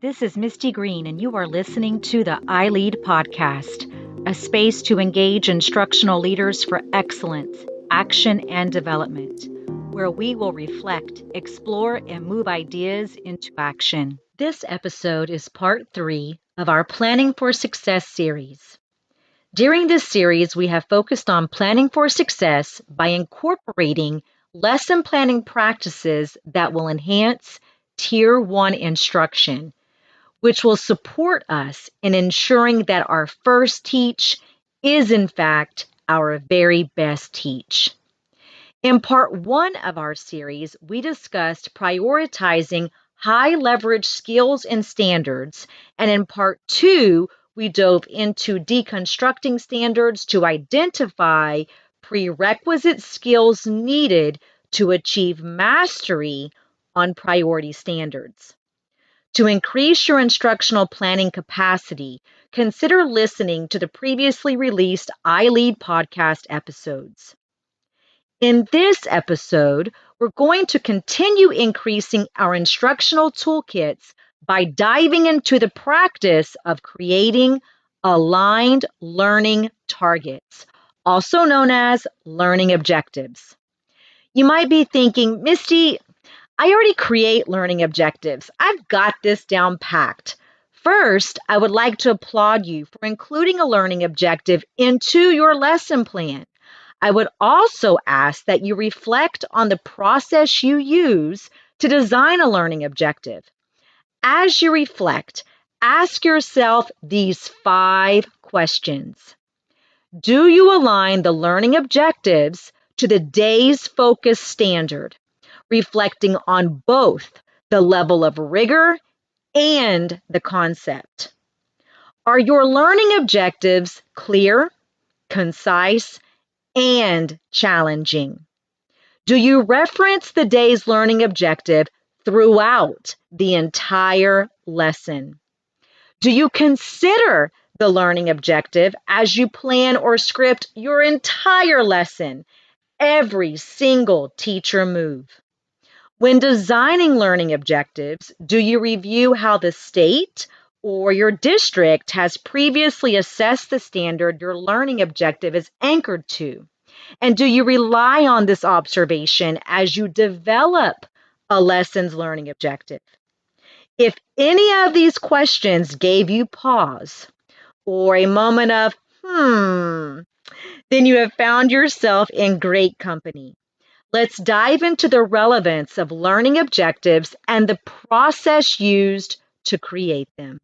This is Misty Green, and you are listening to the iLEAD podcast, a space to engage instructional leaders for excellence, action, and development, where we will reflect, explore, and move ideas into action. This episode is part 3 of our Planning for Success series. During this series, we have focused on planning for success by incorporating lesson planning practices that will enhance Tier 1 instruction, which will support us in ensuring that our first teach is, in fact, our very best teach. In part 1 of our series, we discussed prioritizing high leverage skills and standards, and in part 2, we dove into deconstructing standards to identify prerequisite skills needed to achieve mastery on priority standards. To increase your instructional planning capacity, consider listening to the previously released iLEAD podcast episodes. In this episode, we're going to continue increasing our instructional toolkits by diving into the practice of creating aligned learning targets, also known as learning objectives. You might be thinking, Misty, I already create learning objectives. I've got this down packed. First, I would like to applaud you for including a learning objective into your lesson plan. I would also ask that you reflect on the process you use to design a learning objective. As you reflect, ask yourself these 5 questions. Do you align the learning objectives to the day's focus standard, reflecting on both the level of rigor and the concept? Are your learning objectives clear, concise, and challenging? Do you reference the day's learning objective throughout the entire lesson? Do you consider the learning objective as you plan or script your entire lesson, every single teacher move? When designing learning objectives, do you review how the state or your district has previously assessed the standard your learning objective is anchored to? And do you rely on this observation as you develop a lesson's learning objective? If any of these questions gave you pause or a moment of, then you have found yourself in great company. Let's dive into the relevance of learning objectives and the process used to create them.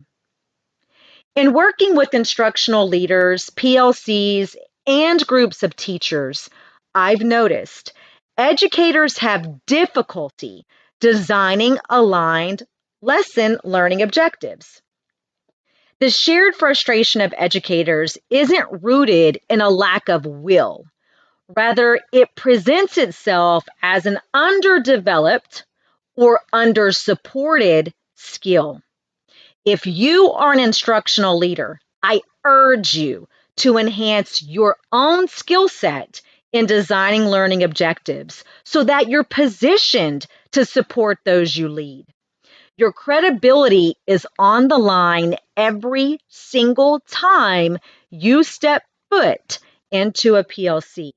In working with instructional leaders, PLCs, and groups of teachers, I've noticed educators have difficulty designing aligned lesson learning objectives. The shared frustration of educators isn't rooted in a lack of will. Rather, it presents itself as an underdeveloped or undersupported skill. If you are an instructional leader, I urge you to enhance your own skill set in designing learning objectives so that you're positioned to support those you lead. Your credibility is on the line every single time you step foot into a PLC.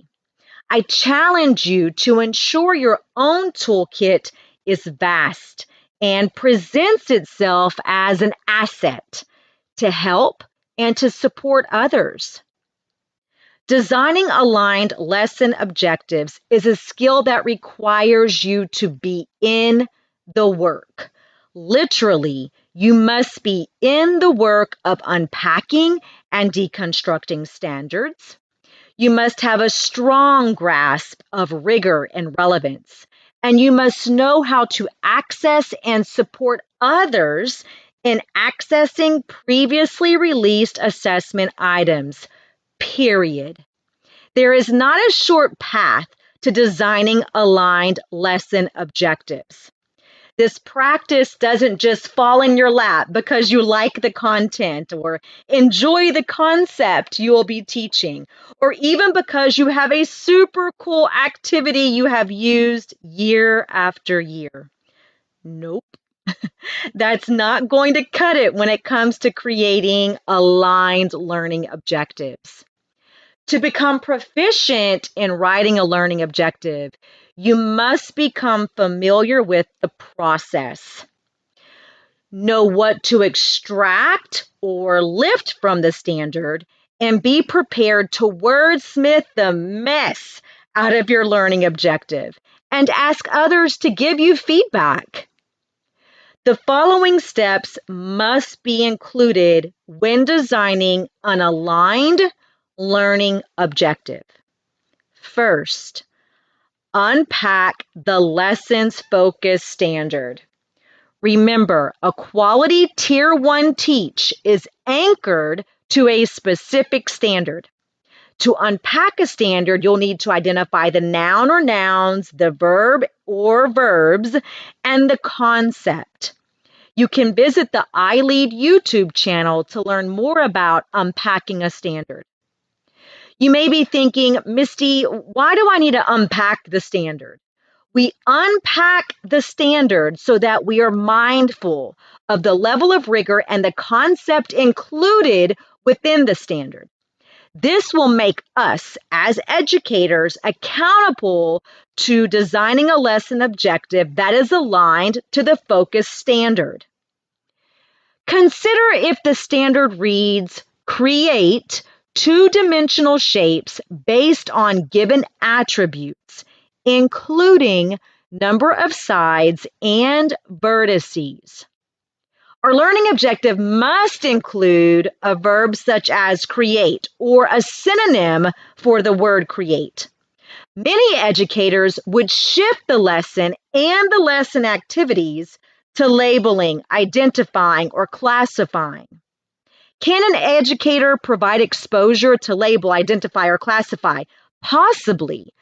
I challenge you to ensure your own toolkit is vast and presents itself as an asset to help and to support others. Designing aligned lesson objectives is a skill that requires you to be in the work. Literally, you must be in the work of unpacking and deconstructing standards. You must have a strong grasp of rigor and relevance, and you must know how to access and support others in accessing previously released assessment items, period. There is not a short path to designing aligned lesson objectives. This practice doesn't just fall in your lap because you like the content or enjoy the concept you will be teaching, or even because you have a super cool activity you have used year after year. Nope. That's not going to cut it when it comes to creating aligned learning objectives. To become proficient in writing a learning objective, you must become familiar with the process. Know what to extract or lift from the standard, and be prepared to wordsmith the mess out of your learning objective and ask others to give you feedback. The following steps must be included when designing an aligned learning objective. First, unpack the lessons focus standard. Remember, a quality Tier 1 teach is anchored to a specific standard. To unpack a standard, you'll need to identify the noun or nouns, the verb or verbs, and the concept. You can visit the iLEAD YouTube channel to learn more about unpacking a standard. You may be thinking, Misty, why do I need to unpack the standard? We unpack the standard so that we are mindful of the level of rigor and the concept included within the standard. This will make us, as educators, accountable to designing a lesson objective that is aligned to the focus standard. Consider if the standard reads, create two-dimensional shapes based on given attributes, including number of sides and vertices. Our learning objective must include a verb such as create or a synonym for the word create. Many educators would shift the lesson and the lesson activities to labeling, identifying, or classifying. Can an educator provide exposure to label, identify, or classify? Possibly.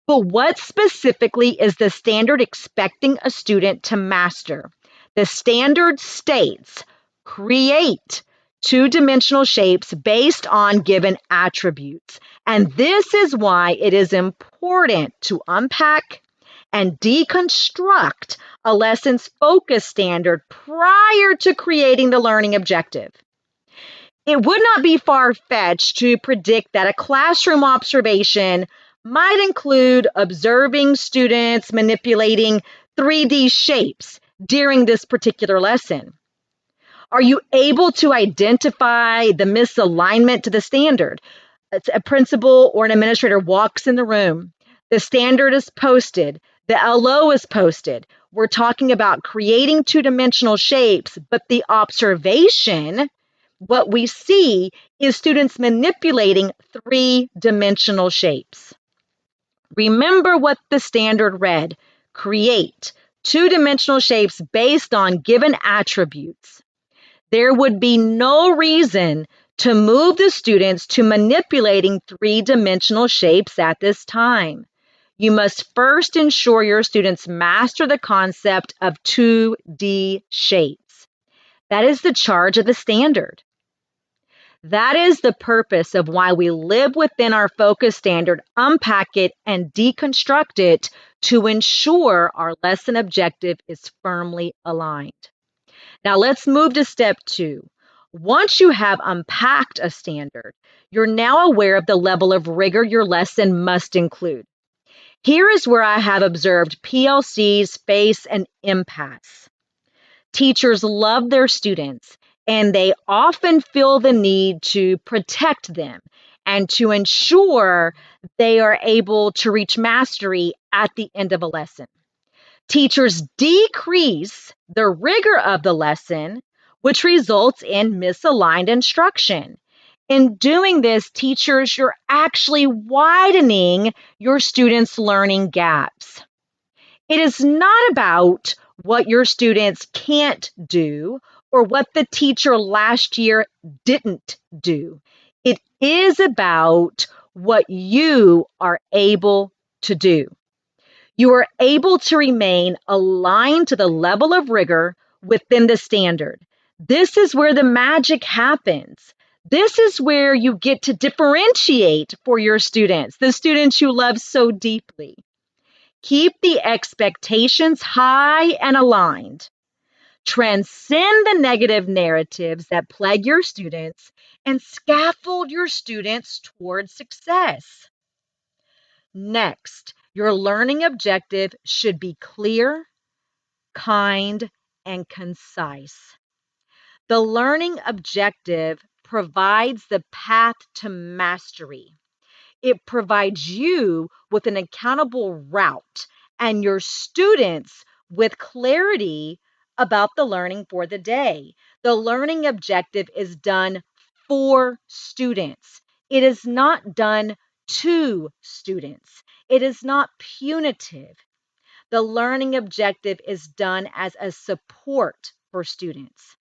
But what specifically is the standard expecting a student to master? The standard states, create two-dimensional shapes based on given attributes. And this is why it is important to unpack and deconstruct a lesson's focus standard prior to creating the learning objective. It would not be far-fetched to predict that a classroom observation might include observing students manipulating 3D shapes during this particular lesson. Are you able to identify the misalignment to the standard? A principal or an administrator walks in the room. The standard is posted. The LO is posted. We're talking about creating two-dimensional shapes, but the observation, what we see is students manipulating three-dimensional shapes. Remember what the standard read, create two-dimensional shapes based on given attributes. There would be no reason to move the students to manipulating three-dimensional shapes at this time. You must first ensure your students master the concept of 2D shapes. That is the charge of the standard. That is the purpose of why we live within our focus standard, unpack it, and deconstruct it to ensure our lesson objective is firmly aligned. Now let's move to step 2. Once you have unpacked a standard, you're now aware of the level of rigor your lesson must include. Here is where I have observed PLCs face an impasse. Teachers love their students, and they often feel the need to protect them and to ensure they are able to reach mastery at the end of a lesson. Teachers decrease the rigor of the lesson, which results in misaligned instruction. In doing this, teachers, you're actually widening your students' learning gaps. It is not about what your students can't do or what the teacher last year didn't do. It is about what you are able to do. You are able to remain aligned to the level of rigor within the standard. This is where the magic happens. This is where you get to differentiate for your students, the students you love so deeply. Keep the expectations high and aligned. Transcend the negative narratives that plague your students and scaffold your students toward success. Next, your learning objective should be clear, kind, and concise. The learning objective provides the path to mastery. It provides you with an accountable route and your students with clarity about the learning for the day. The learning objective is done for students. It is not done to students. It is not punitive. The learning objective is done as a support for students.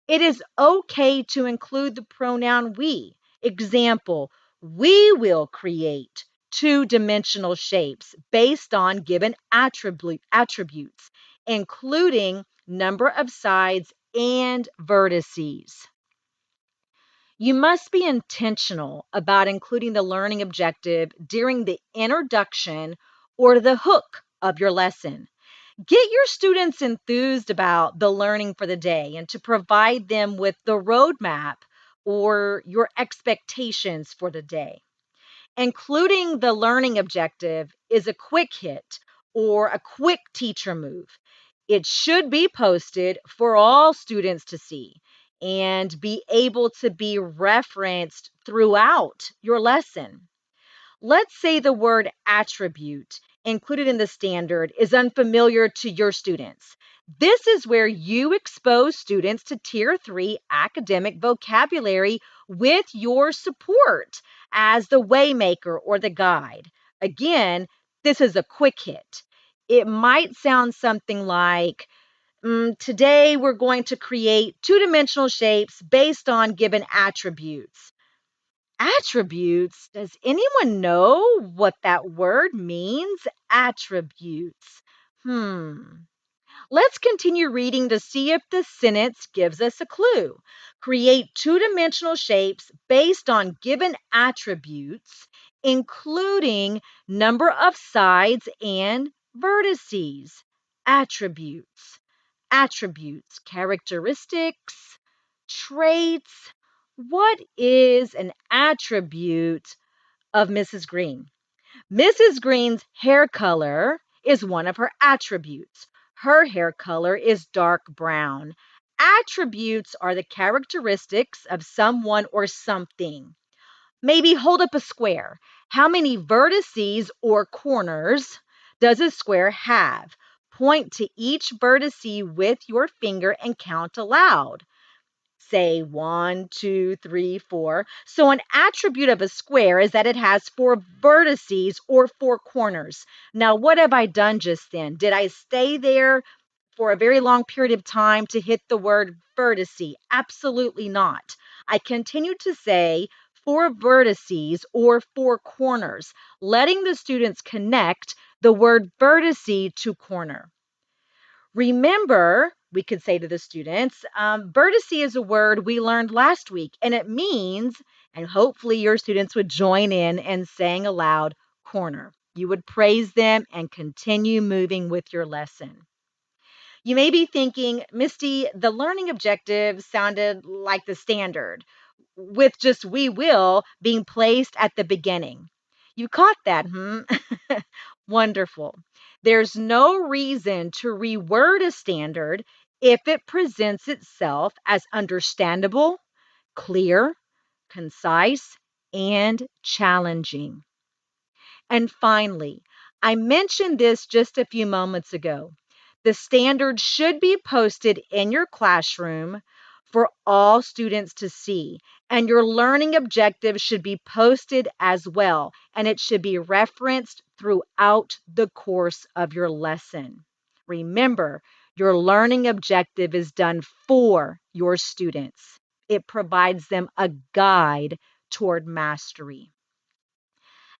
It is okay to include the pronoun we. Example, we will create two-dimensional shapes based on given attributes, including number of sides and vertices. You must be intentional about including the learning objective during the introduction or the hook of your lesson. Get your students enthused about the learning for the day and to provide them with the roadmap or your expectations for the day. Including the learning objective is a quick hit or a quick teacher move. It should be posted for all students to see and be able to be referenced throughout your lesson. Let's say the word attribute included in the standard is unfamiliar to your students. This is where you expose students to Tier 3 academic vocabulary with your support as the waymaker or the guide. Again, this is a quick hit. It might sound something like, today we're going to create two-dimensional shapes based on given attributes. Attributes. Does anyone know what that word means? Attributes. Let's continue reading to see if the sentence gives us a clue. Create two-dimensional shapes based on given attributes, including number of sides and vertices. Attributes. Attributes. Characteristics. Traits. What is an attribute of Mrs. Green? Mrs. Green's hair color is one of her attributes. Her hair color is dark brown. Attributes are the characteristics of someone or something. Maybe hold up a square. How many vertices or corners does a square have? Point to each vertice with your finger and count aloud. Say 1, 2, 3, 4. So an attribute of a square is that it has four vertices or four corners. Now, what have I done just then? Did I stay there for a very long period of time to hit the word vertice? Absolutely not. I continue to say four vertices or four corners, letting the students connect the word vertice to corner. Remember, we could say to the students, vertice is a word we learned last week, and it means, and hopefully your students would join in saying aloud, corner. You would praise them and continue moving with your lesson. You may be thinking, Misty, the learning objective sounded like the standard, with just we will being placed at the beginning. You caught that, Wonderful. There's no reason to reword a standard if it presents itself as understandable, clear, concise, and challenging. And finally, I mentioned this just a few moments ago. The standard should be posted in your classroom for all students to see, and your learning objectives should be posted as well, and it should be referenced throughout the course of your lesson. Remember, your learning objective is done for your students. It provides them a guide toward mastery.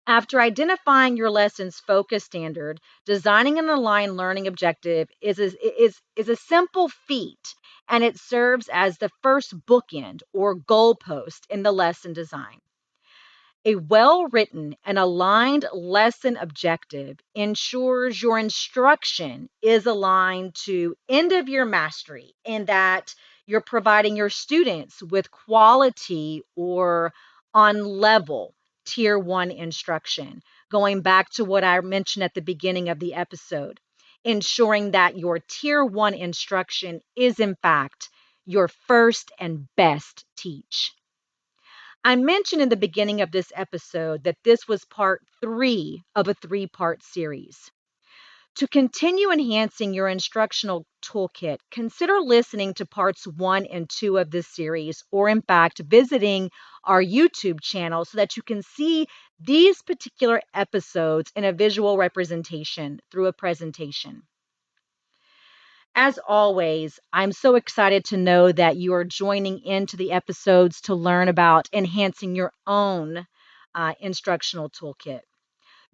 After identifying your lesson's focus standard, designing an aligned learning objective is a simple feat, and it serves as the first bookend or goalpost in the lesson design. A well-written and aligned lesson objective ensures your instruction is aligned to end-of-year mastery and that you're providing your students with quality or on level tier 1 instruction. Going back to what I mentioned at the beginning of the episode, ensuring that your tier 1 instruction is in fact your first and best teach. I mentioned in the beginning of this episode that this was part 3 of a 3-part series. To continue enhancing your instructional toolkit, consider listening to parts 1 and 2 of this series, or in fact, visiting our YouTube channel so that you can see these particular episodes in a visual representation through a presentation. As always, I'm so excited to know that you are joining into the episodes to learn about enhancing your own instructional toolkit.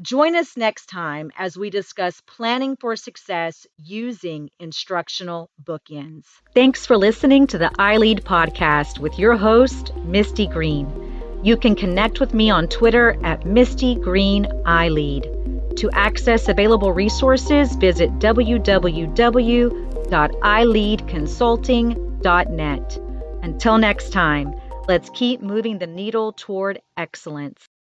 Join us next time as we discuss planning for success using instructional bookends. Thanks for listening to the iLEAD podcast with your host, Misty Green. You can connect with me on Twitter at Misty Green iLEAD. To access available resources, visit www.ileadconsulting.net. Until next time, let's keep moving the needle toward excellence.